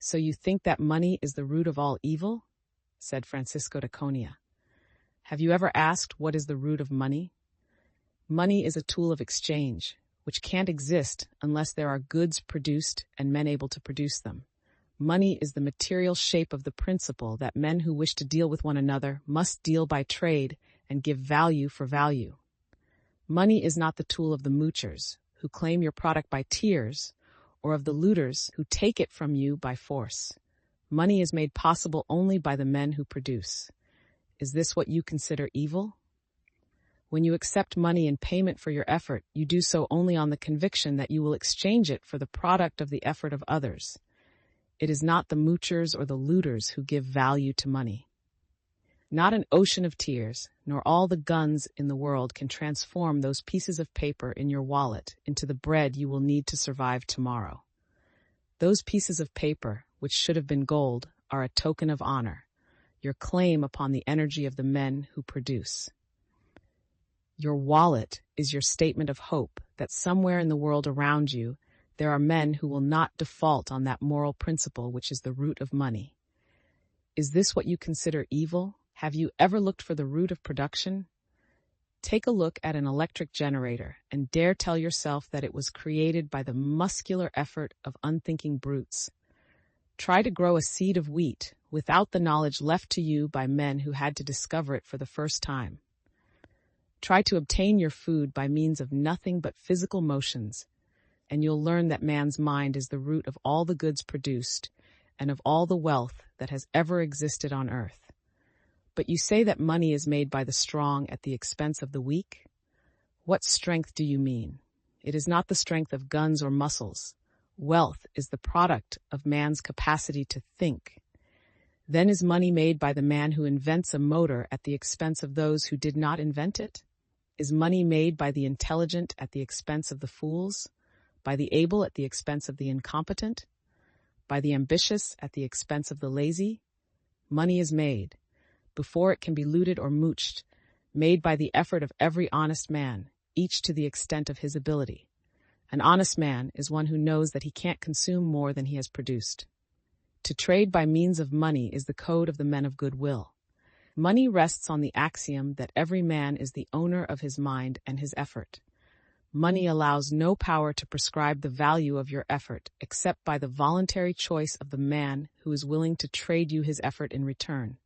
So you think that money is the root of all evil? Said Francisco de Konya. Have you ever asked what is the root of money? Money is a tool of exchange, which can't exist unless there are goods produced and men able to produce them. Money is the material shape of the principle that men who wish to deal with one another must deal by trade and give value for value. Money is not the tool of the moochers, who claim your product by tears, or of the looters who take it from you by force. Money is made possible only by the men who produce. Is this what you consider evil? When you accept money in payment for your effort, you do so only on the conviction that you will exchange it for the product of the effort of others. It is not the moochers or the looters who give value to money. Not an ocean of tears, nor all the guns in the world can transform those pieces of paper in your wallet into the bread you will need to survive tomorrow. Those pieces of paper, which should have been gold, are a token of honor, your claim upon the energy of the men who produce. Your wallet is your statement of hope that somewhere in the world around you there are men who will not default on that moral principle which is the root of money. Is this what you consider evil? Have you ever looked for the root of production? Take a look at an electric generator and dare tell yourself that it was created by the muscular effort of unthinking brutes. Try to grow a seed of wheat without the knowledge left to you by men who had to discover it for the first time. Try to obtain your food by means of nothing but physical motions, and you'll learn that man's mind is the root of all the goods produced and of all the wealth that has ever existed on earth. But you say that money is made by the strong at the expense of the weak? What strength do you mean? It is not the strength of guns or muscles. Wealth is the product of man's capacity to think. Then is money made by the man who invents a motor at the expense of those who did not invent it? Is money made by the intelligent at the expense of the fools? By the able at the expense of the incompetent? By the ambitious at the expense of the lazy? Money is made, before it can be looted or mooched, made by the effort of every honest man, each to the extent of his ability. An honest man is one who knows that he can't consume more than he has produced. To trade by means of money is the code of the men of goodwill. Money rests on the axiom that every man is the owner of his mind and his effort. Money allows no power to prescribe the value of your effort except by the voluntary choice of the man who is willing to trade you his effort in return.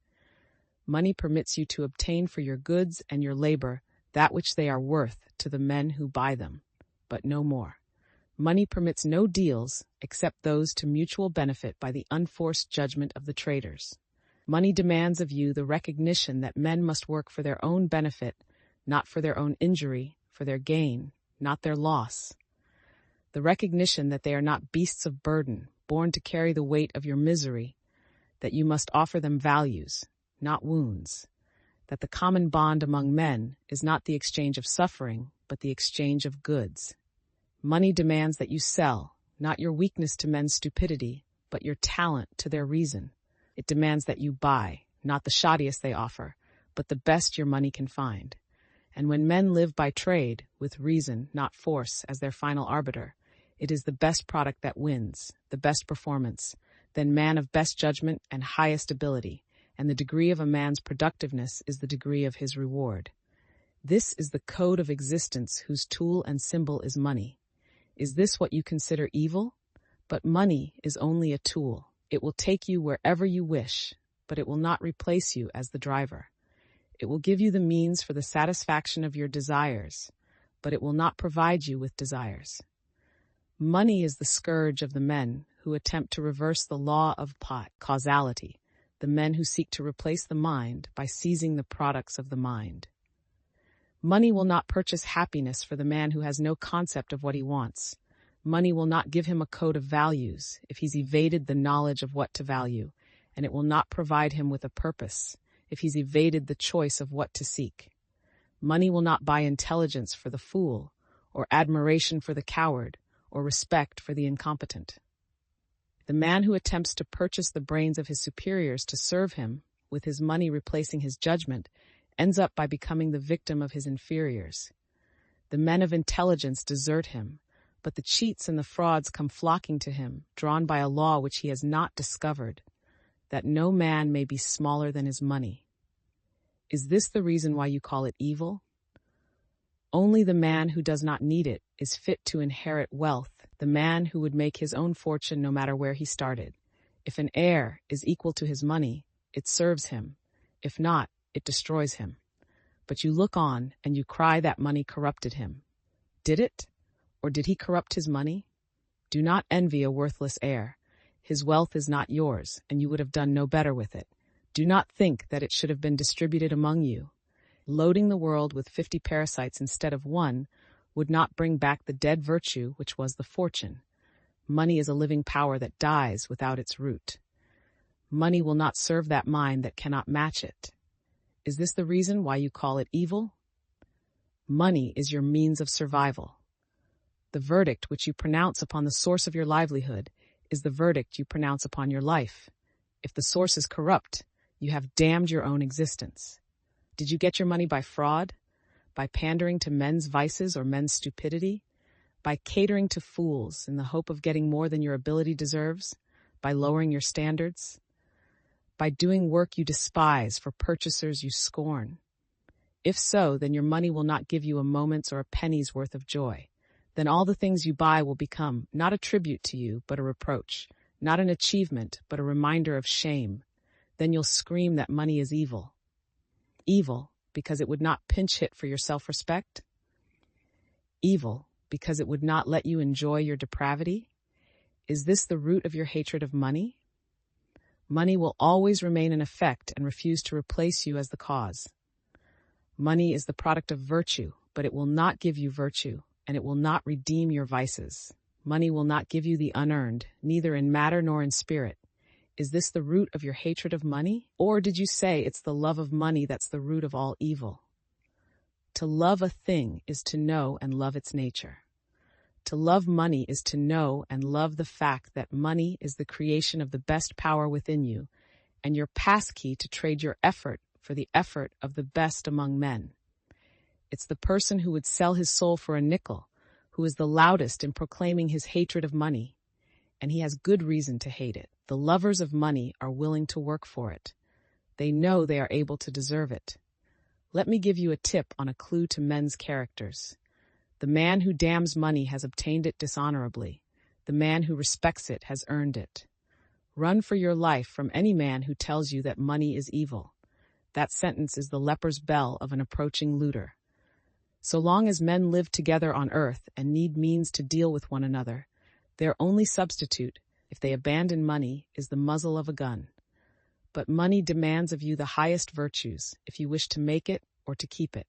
Money permits you to obtain for your goods and your labor that which they are worth to the men who buy them, but no more. Money permits no deals except those to mutual benefit by the unforced judgment of the traders. Money demands of you the recognition that men must work for their own benefit, not for their own injury, for their gain, not their loss. The recognition that they are not beasts of burden, born to carry the weight of your misery, that you must offer them values, not wounds, that the common bond among men is not the exchange of suffering, but the exchange of goods. Money demands that you sell, not your weakness to men's stupidity, but your talent to their reason. It demands that you buy, not the shoddiest they offer, but the best your money can find. And when men live by trade, with reason, not force, as their final arbiter, it is the best product that wins, the best performance, then man of best judgment and highest ability, and the degree of a man's productiveness is the degree of his reward. This is the code of existence whose tool and symbol is money. Is this what you consider evil? But money is only a tool. It will take you wherever you wish, but it will not replace you as the driver. It will give you the means for the satisfaction of your desires, but it will not provide you with desires. Money is the scourge of the men who attempt to reverse the law of causality, the men who seek to replace the mind by seizing the products of the mind. Money will not purchase happiness for the man who has no concept of what he wants. Money will not give him a code of values if he's evaded the knowledge of what to value, and it will not provide him with a purpose if he's evaded the choice of what to seek. Money will not buy intelligence for the fool, or admiration for the coward, or respect for the incompetent. The man who attempts to purchase the brains of his superiors to serve him, with his money replacing his judgment, ends up by becoming the victim of his inferiors. The men of intelligence desert him, but the cheats and the frauds come flocking to him, drawn by a law which he has not discovered, that no man may be smaller than his money. Is this the reason why you call it evil? Only the man who does not need it is fit to inherit wealth, the man who would make his own fortune no matter where he started. If an heir is equal to his money, it serves him. If not, it destroys him. But you look on and you cry that money corrupted him. Did it? Or did he corrupt his money? Do not envy a worthless heir. His wealth is not yours, and you would have done no better with it. Do not think that it should have been distributed among you. Loading the world with 50 parasites instead of one would not bring back the dead virtue which was the fortune. Money is a living power that dies without its root. Money will not serve that mind that cannot match it. Is this the reason why you call it evil? Money is your means of survival. The verdict which you pronounce upon the source of your livelihood is the verdict you pronounce upon your life. If the source is corrupt, you have damned your own existence. Did you get your money by fraud? By pandering to men's vices or men's stupidity? By catering to fools in the hope of getting more than your ability deserves? By lowering your standards? By doing work you despise for purchasers you scorn? If so, then your money will not give you a moment's or a penny's worth of joy. Then all the things you buy will become not a tribute to you, but a reproach, not an achievement, but a reminder of shame. Then you'll scream that money is evil. Evil, because it would not pinch hit for your self-respect? Evil, because it would not let you enjoy your depravity? Is this the root of your hatred of money? Money will always remain an effect and refuse to replace you as the cause. Money is the product of virtue, but it will not give you virtue, and it will not redeem your vices. Money will not give you the unearned, neither in matter nor in spirit. Is this the root of your hatred of money? Or did you say it's the love of money that's the root of all evil? To love a thing is to know and love its nature. To love money is to know and love the fact that money is the creation of the best power within you, and your passkey to trade your effort for the effort of the best among men. It's the person who would sell his soul for a nickel, who is the loudest in proclaiming his hatred of money, and he has good reason to hate it. The lovers of money are willing to work for it. They know they are able to deserve it. Let me give you a tip on a clue to men's characters. The man who damns money has obtained it dishonorably. The man who respects it has earned it. Run for your life from any man who tells you that money is evil. That sentence is the leper's bell of an approaching looter. So long as men live together on earth and need means to deal with one another, their only substitute, if they abandon money, is the muzzle of a gun. But money demands of you the highest virtues, if you wish to make it or to keep it.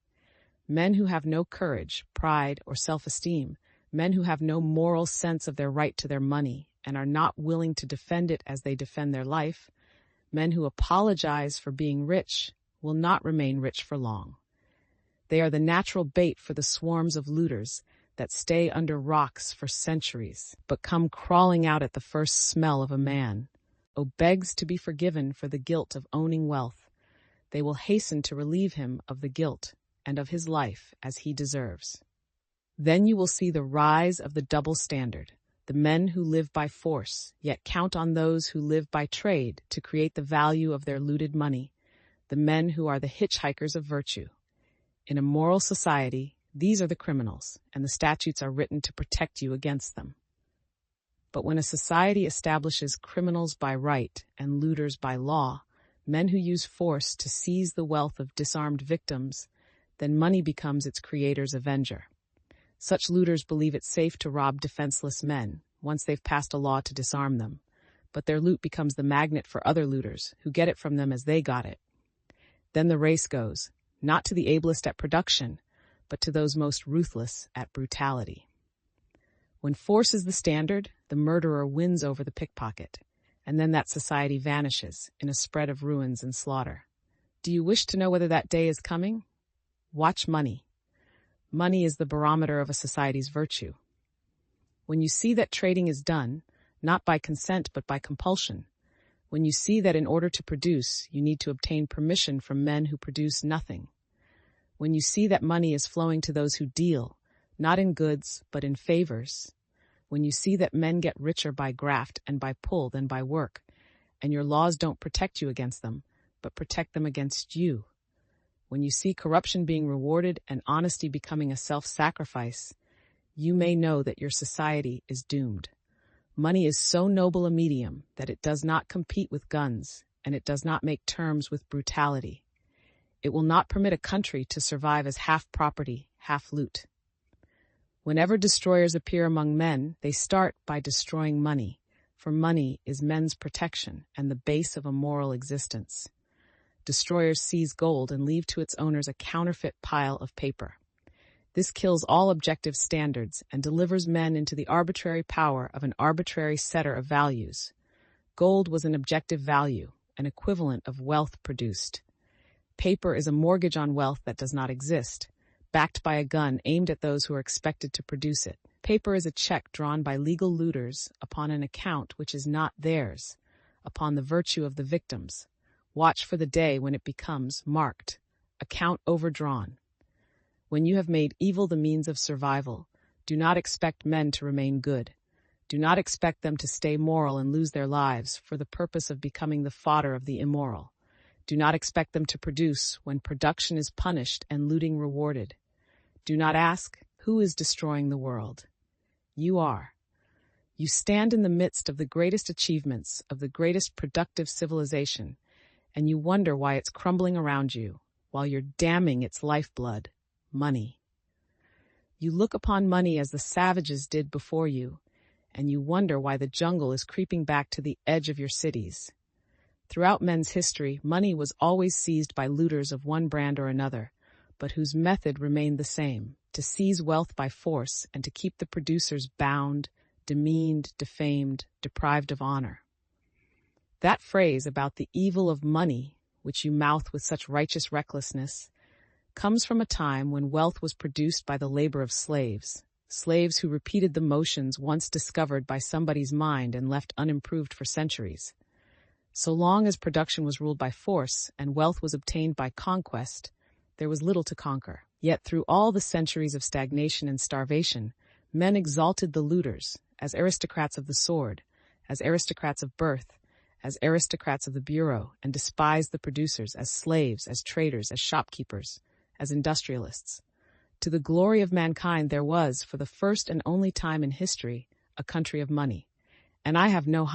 Men who have no courage, pride, or self-esteem, men who have no moral sense of their right to their money and are not willing to defend it as they defend their life, men who apologize for being rich, will not remain rich for long. They are the natural bait for the swarms of looters that stay under rocks for centuries, but come crawling out at the first smell of a man, begs to be forgiven for the guilt of owning wealth. They will hasten to relieve him of the guilt and of his life as he deserves. Then you will see the rise of the double standard, the men who live by force, yet count on those who live by trade to create the value of their looted money, the men who are the hitchhikers of virtue. In a moral society, these are the criminals, and the statutes are written to protect you against them. But when a society establishes criminals by right and looters by law, men who use force to seize the wealth of disarmed victims, then money becomes its creator's avenger. Such looters believe it safe to rob defenseless men once they've passed a law to disarm them, but their loot becomes the magnet for other looters who get it from them as they got it. Then the race goes, not to the ablest at production, but to those most ruthless at brutality. When force is the standard, the murderer wins over the pickpocket, and then that society vanishes in a spread of ruins and slaughter. Do you wish to know whether that day is coming? Watch money. Money is the barometer of a society's virtue. When you see that trading is done, not by consent but by compulsion, when you see that in order to produce, you need to obtain permission from men who produce nothing, when you see that money is flowing to those who deal, not in goods, but in favors, When you see that men get richer by graft and by pull than by work, and your laws don't protect you against them, but protect them against you. When you see corruption being rewarded and honesty becoming a self-sacrifice, you may know that your society is doomed. Money is so noble a medium that it does not compete with guns, and it does not make terms with brutality. It will not permit a country to survive as half property, half loot. Whenever destroyers appear among men, they start by destroying money, for money is men's protection and the base of a moral existence. Destroyers seize gold and leave to its owners a counterfeit pile of paper. This kills all objective standards and delivers men into the arbitrary power of an arbitrary setter of values. Gold was an objective value, an equivalent of wealth produced. Paper is a mortgage on wealth that does not exist, backed by a gun aimed at those who are expected to produce it. Paper is a check drawn by legal looters upon an account which is not theirs, upon the virtue of the victims. Watch for the day when it becomes marked, account overdrawn. When you have made evil the means of survival, do not expect men to remain good. Do not expect them to stay moral and lose their lives for the purpose of becoming the fodder of the immoral. Do not expect them to produce when production is punished and looting rewarded. Do not ask, who is destroying the world? You are. You stand in the midst of the greatest achievements of the greatest productive civilization, and you wonder why it's crumbling around you, while you're damning its lifeblood, money. You look upon money as the savages did before you, and you wonder why the jungle is creeping back to the edge of your cities. Throughout men's history, money was always seized by looters of one brand or another, but whose method remained the same, to seize wealth by force and to keep the producers bound, demeaned, defamed, deprived of honor. That phrase about the evil of money, which you mouth with such righteous recklessness, comes from a time when wealth was produced by the labor of slaves who repeated the motions once discovered by somebody's mind and left unimproved for centuries. So long as production was ruled by force and wealth was obtained by conquest, there was little to conquer. Yet through all the centuries of stagnation and starvation, men exalted the looters as aristocrats of the sword, as aristocrats of birth, as aristocrats of the bureau, and despised the producers as slaves, as traders, as shopkeepers, as industrialists. To the glory of mankind there was, for the first and only time in history, a country of money. And I have no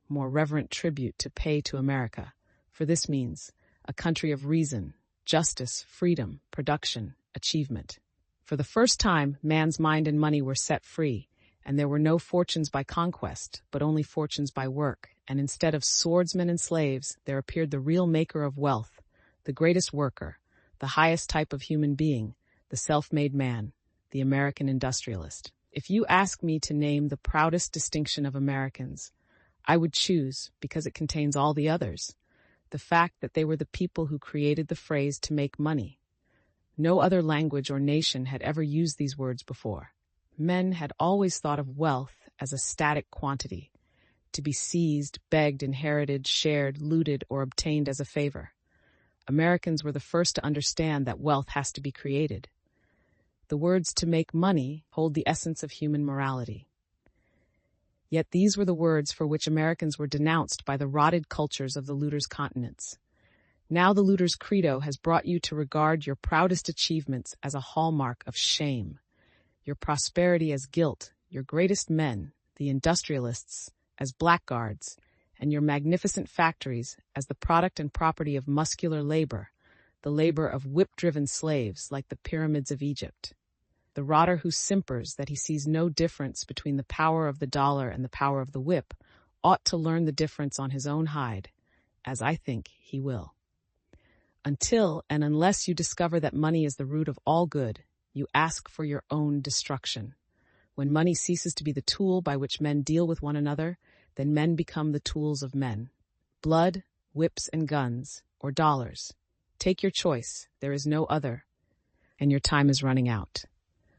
more reverent tribute to pay to America, for this means a country of reason, justice, freedom, production, achievement. For the first time, man's mind and money were set free, and there were no fortunes by conquest, but only fortunes by work, and instead of swordsmen and slaves, there appeared the real maker of wealth, the greatest worker, the highest type of human being, the self-made man, the American industrialist. If you ask me to name the proudest distinction of Americans, I would choose, because it contains all the others, the fact that they were the people who created the phrase to make money. No other language or nation had ever used these words before. Men had always thought of wealth as a static quantity, to be seized, begged, inherited, shared, looted, or obtained as a favor. Americans were the first to understand that wealth has to be created. The words to make money hold the essence of human morality. Yet these were the words for which Americans were denounced by the rotted cultures of the looters' continents. Now the looters' credo has brought you to regard your proudest achievements as a hallmark of shame, your prosperity as guilt, your greatest men, the industrialists, as blackguards, and your magnificent factories as the product and property of muscular labor, the labor of whip-driven slaves like the pyramids of Egypt. The rotter who simpers that he sees no difference between the power of the dollar and the power of the whip ought to learn the difference on his own hide, as I think he will. Until and unless you discover that money is the root of all good, you ask for your own destruction. When money ceases to be the tool by which men deal with one another, then men become the tools of men. Blood, whips and guns, or dollars. Take your choice, there is no other, and your time is running out.